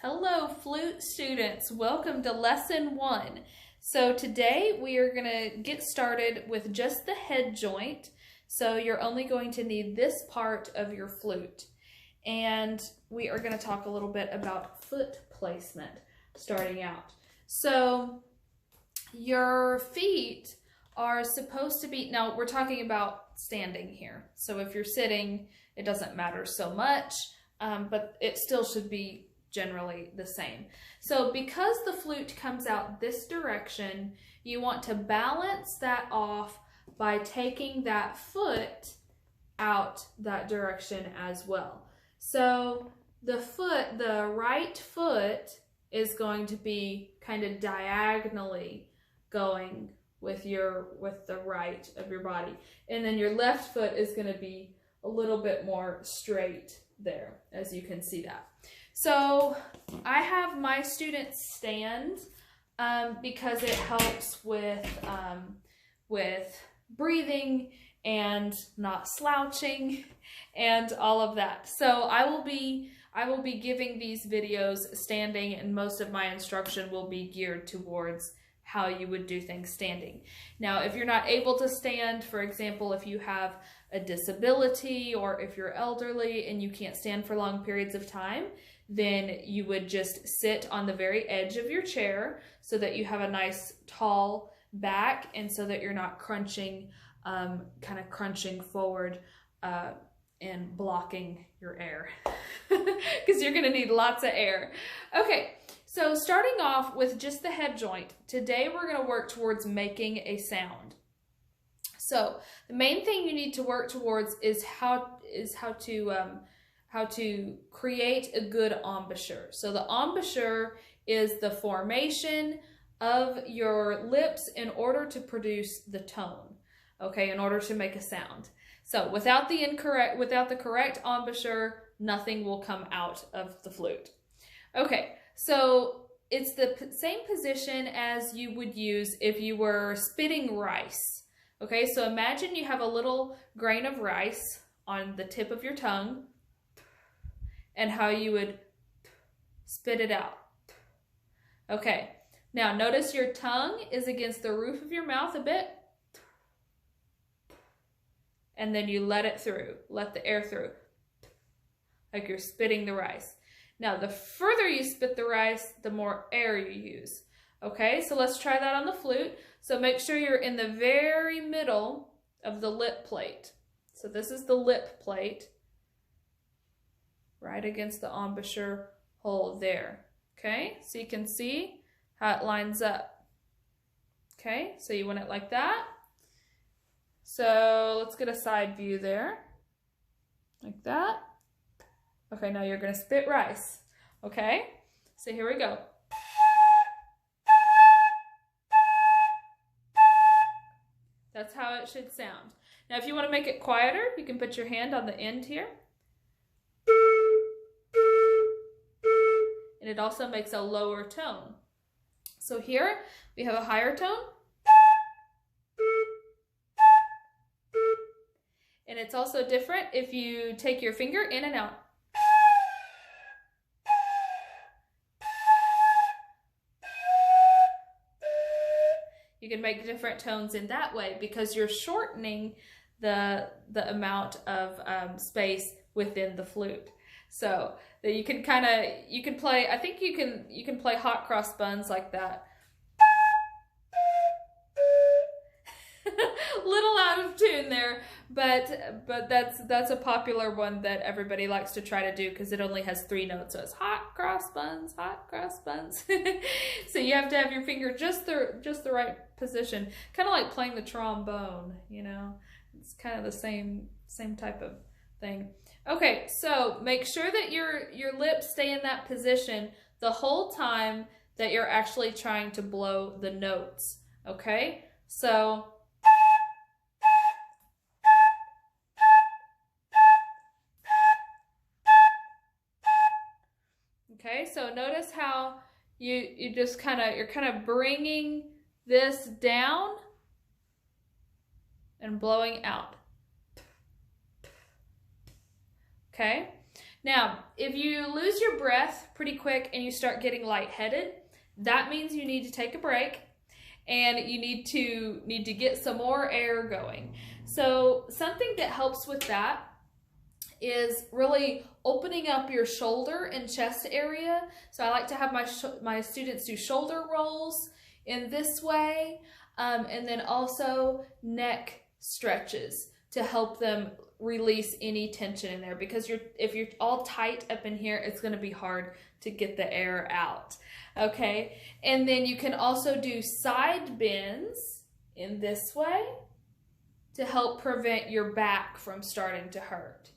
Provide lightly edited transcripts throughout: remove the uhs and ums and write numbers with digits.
Hello, flute students. Welcome to lesson 1. So today we are going to get started with just the head joint. So you're only going to need this part of your flute. And we are going to talk a little bit about foot placement starting out. So your feet are supposed to be, now we're talking about standing here. So if you're sitting, it doesn't matter so much, but it still should be generally the same. So because the flute comes out this direction, you want to balance that off by taking that foot out that direction as well. So the right foot is going to be kind of diagonally going with the right of your body. And then your left foot is going to be a little bit more straight there, as you can see that. So I have my students stand because it helps with breathing and not slouching and all of that. So I will be giving these videos standing, and most of my instruction will be geared towards how you would do things standing. Now, if you're not able to stand, for example, if you have a disability or if you're elderly and you can't stand for long periods of time, then you would just sit on the very edge of your chair so that you have a nice tall back and so that you're not crunching, kind of crunching forward and blocking your air because you're going to need lots of air. Okay, so starting off with just the head joint, today we're going to work towards making a sound. So the main thing you need to work towards is how to create a good embouchure. So the embouchure is the formation of your lips in order to produce the tone, okay, in order to make a sound. So without the correct embouchure, nothing will come out of the flute. Okay, so it's the same position as you would use if you were spitting rice. Okay, so imagine you have a little grain of rice on the tip of your tongue, and how you would spit it out. Okay, now notice your tongue is against the roof of your mouth a bit, and then you let it through, let the air through, like you're spitting the rice. Now, the further you spit the rice, the more air you use. Okay, so let's try that on the flute. So make sure you're in the very middle of the lip plate. So this is the lip plate, right against the embouchure hole there. Okay, so you can see how it lines up. Okay, so you want it like that. So let's get a side view there, like that. Okay, now you're gonna spit rice. Okay, so here we go. That's how it should sound. Now, if you want to make it quieter, you can put your hand on the end here. And it also makes a lower tone. So here we have a higher tone. And it's also different if you take your finger in and out. You can make different tones in that way because you're shortening the amount of space within the flute. So that you can play, I think you can play hot cross buns like that. Little out of tune there, but that's a popular one that everybody likes to try to do because it only has 3 notes. So it's hot cross buns, hot cross buns. So you have to have your finger just the right position, kind of like playing the trombone, you know. It's kind of the same type of thing. Okay, so make sure that your lips stay in that position the whole time that you're actually trying to blow the notes. Okay, so so notice how you're kind of bringing this down and blowing out. Okay, Now, if you lose your breath pretty quick and you start getting lightheaded, that means you need to take a break and you need to get some more air going. So something that helps with that is really opening up your shoulder and chest area. So I like to have my students do shoulder rolls in this way, and then also neck stretches to help them release any tension in there, because if you're all tight up in here, it's going to be hard to get the air out. Okay, and then you can also do side bends in this way to help prevent your back from starting to hurt.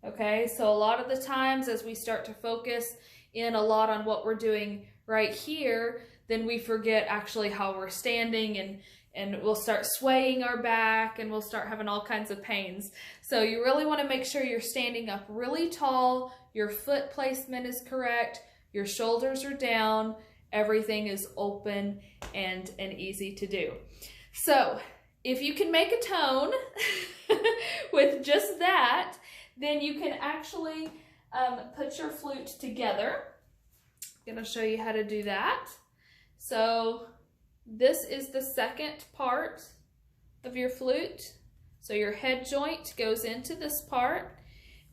Okay, so a lot of the times as we start to focus in a lot on what we're doing right here, then we forget actually how we're standing, and we'll start swaying our back and we'll start having all kinds of pains. So you really want to make sure you're standing up really tall, your foot placement is correct, your shoulders are down, everything is open and easy to do. So if you can make a tone with just that, then you can actually put your flute together. I'm going to show you how to do that. So this is the second part of your flute. So your head joint goes into this part,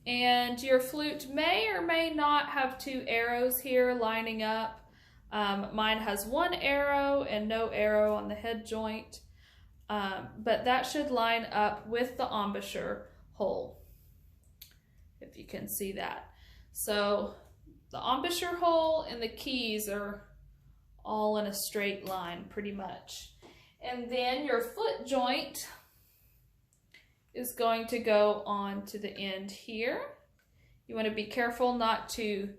and your flute may or may not have two arrows here lining up. Mine has one arrow and no arrow on the head joint, but that should line up with the embouchure hole, if you can see that. So the embouchure hole and the keys are all in a straight line pretty much. And then your foot joint is going to go on to the end here. You want to be careful not to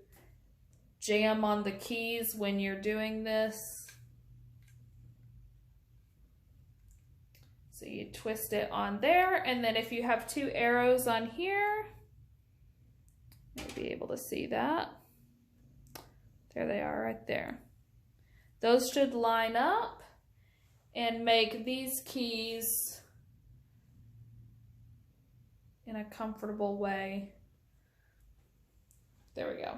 jam on the keys when you're doing this. So you twist it on there, and then if you have two arrows on here, you'll be able to see that. There they are right there. Those should line up and make these keys in a comfortable way. There we go.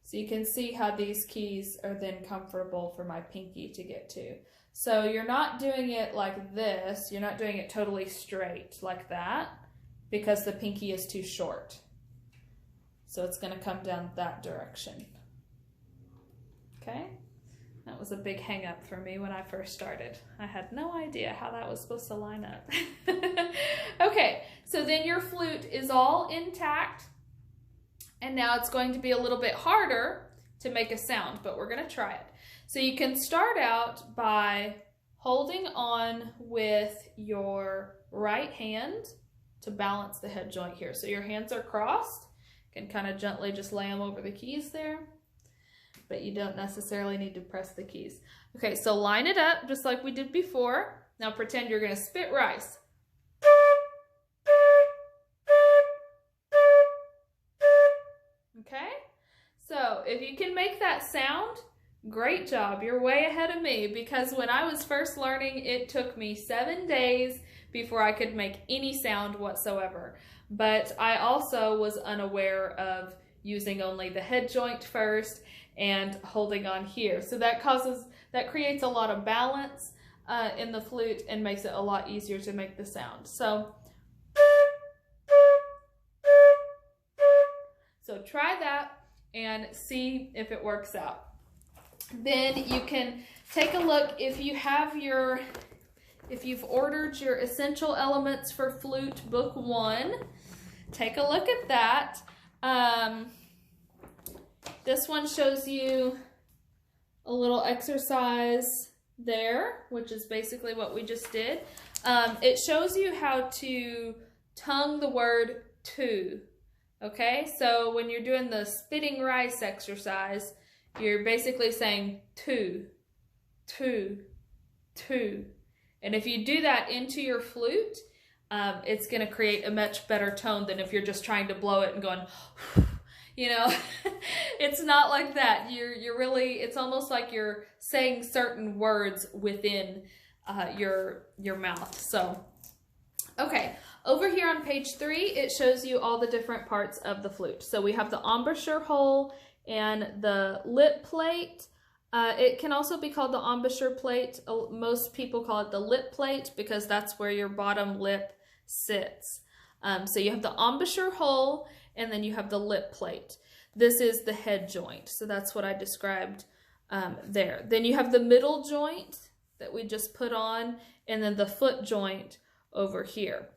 So you can see how these keys are then comfortable for my pinky to get to. So you're not doing it like this. You're not doing it totally straight like that because the pinky is too short. So it's going to come down that direction. Okay? That was a big hang up for me when I first started. I had no idea how that was supposed to line up. Okay, so then your flute is all intact, and now it's going to be a little bit harder to make a sound, but we're going to try it. So you can start out by holding on with your right hand to balance the head joint here. So your hands are crossed. You can kind of gently just lay them over the keys there, but you don't necessarily need to press the keys. Okay, so line it up just like we did before. Now pretend you're going to spit rice. Okay, so if you can make that sound, great job. You're way ahead of me, because when I was first learning, it took me 7 days before I could make any sound whatsoever. But I also was unaware of using only the head joint first and holding on here. So that creates a lot of balance in the flute and makes it a lot easier to make the sound. So try that and see if it works out. Then you can take a look if you've ordered your essential elements for flute book 1. Take a look at that. This one shows you a little exercise there, which is basically what we just did. It shows you how to tongue the word to. Okay, so when you're doing the spitting rice exercise, you're basically saying to. And if you do that into your flute, it's going to create a much better tone than if you're just trying to blow it and going, you know. It's not like that. You're really, it's almost like you're saying certain words within your mouth. So, okay. Over here on page 3, it shows you all the different parts of the flute. So we have the embouchure hole and the lip plate. It can also be called the embouchure plate. Most people call it the lip plate because that's where your bottom lip sits. So you have the embouchure hole and then you have the lip plate. This is the head joint. So that's what I described there. Then you have the middle joint that we just put on, and then the foot joint over here.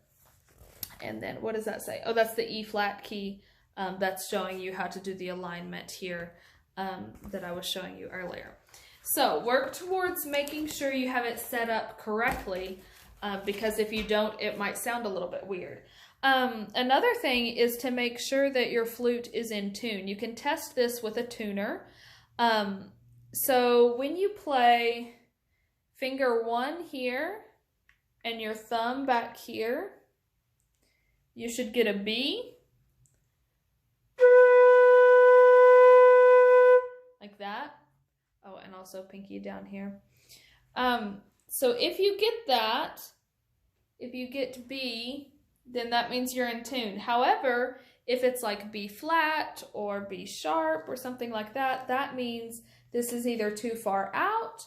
And then what does that say? Oh, that's the E flat key. That's showing you how to do the alignment here that I was showing you earlier. So work towards making sure you have it set up correctly because if you don't, it might sound a little bit weird. Another thing is to make sure that your flute is in tune. You can test this with a tuner. So when you play finger 1 here and your thumb back here, you should get a B. Like that. Oh, and also pinky down here. So if you get that, if you get B, then that means you're in tune. However, if it's like B flat or B sharp or something like that, that means this is either too far out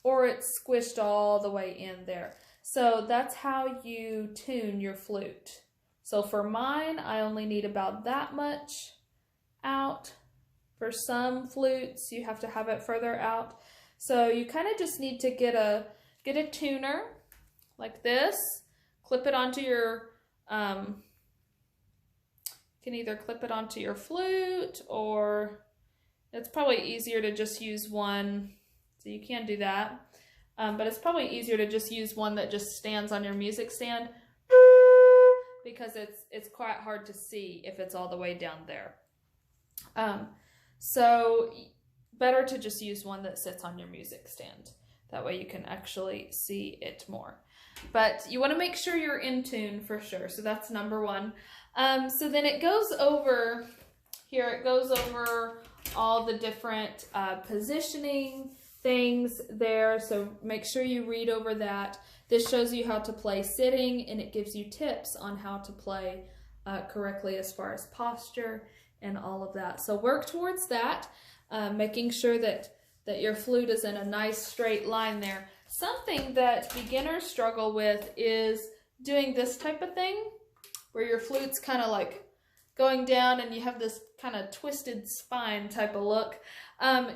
or it's squished all the way in there. So that's how you tune your flute. So for mine, I only need about that much out. For some flutes, you have to have it further out. So you kind of just need to get a tuner like this, clip it onto your, you can either clip it onto your flute, or it's probably easier to just use one. So you can do that, but it's probably easier to just use one that just stands on your music stand, because it's quite hard to see if it's all the way down there. So better to just use one that sits on your music stand. That way you can actually see it more. But you want to make sure you're in tune for sure. So that's number 1. So then it goes over here, it goes over all the different positioning things there. So make sure you read over that. This shows you how to play sitting, and it gives you tips on how to play correctly as far as posture and all of that. So work towards that, making sure that your flute is in a nice straight line there. Something that beginners struggle with is doing this type of thing, where your flute's kind of like going down and you have this kind of twisted spine type of look.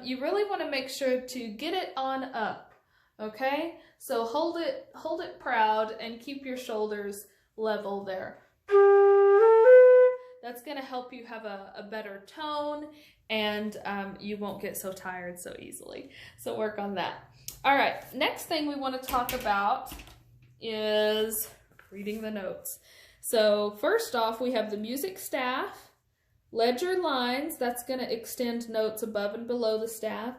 You really want to make sure to get it on up, okay? So hold it proud and keep your shoulders level there. That's going to help you have a better tone, and you won't get so tired so easily. So work on that. All right, next thing we want to talk about is reading the notes. So first off, we have the music staff, ledger lines, that's going to extend notes above and below the staff,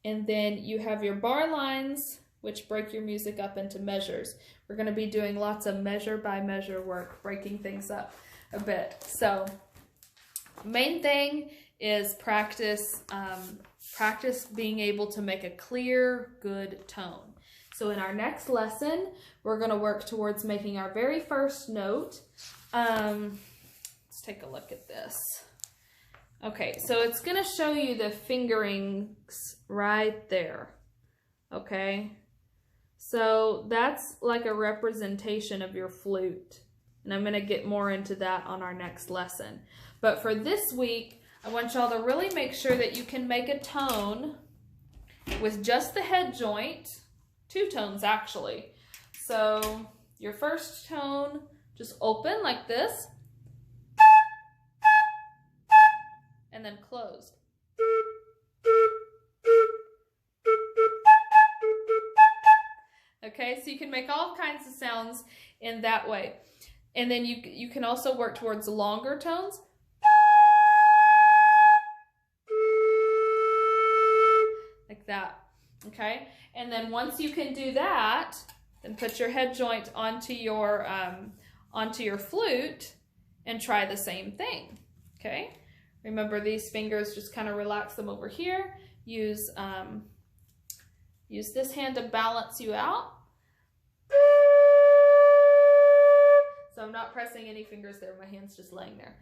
and then you have your bar lines, which break your music up into measures. We're going to be doing lots of measure by measure work, breaking things up a bit. So main thing is practice being able to make a clear, good tone. So in our next lesson, we're going to work towards making our very first note. Let's take a look at this. Okay, so it's going to show you the fingerings right there. Okay, so that's like a representation of your flute. And I'm going to get more into that on our next lesson. But for this week, I want y'all to really make sure that you can make a tone with just the head joint. 2 tones actually. So your first tone, just open like this. And then closed. Okay, so you can make all kinds of sounds in that way. And then you can also work towards longer tones. Like that, okay? And then once you can do that, then put your head joint onto your flute and try the same thing, okay? Remember, these fingers, just kind of relax them over here. Use this hand to balance you out. So I'm not pressing any fingers there. My hand's just laying there.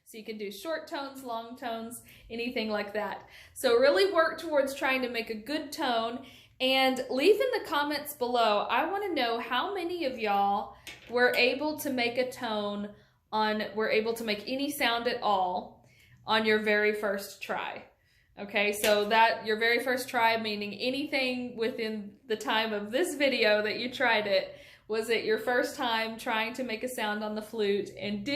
So you can do short tones, long tones, anything like that. So really work towards trying to make a good tone, and leave in the comments below. I want to know how many of y'all were able to make a tone were able to make any sound at all on your very first try. Okay, so that your very first try, meaning anything within the time of this video that you tried it. Was it your first time trying to make a sound on the flute? And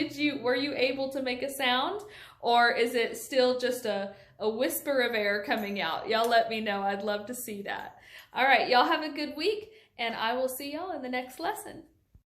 were you able to make a sound? Or is it still just a whisper of air coming out? Y'all let me know. I'd love to see that. All right, y'all have a good week, and I will see y'all in the next lesson.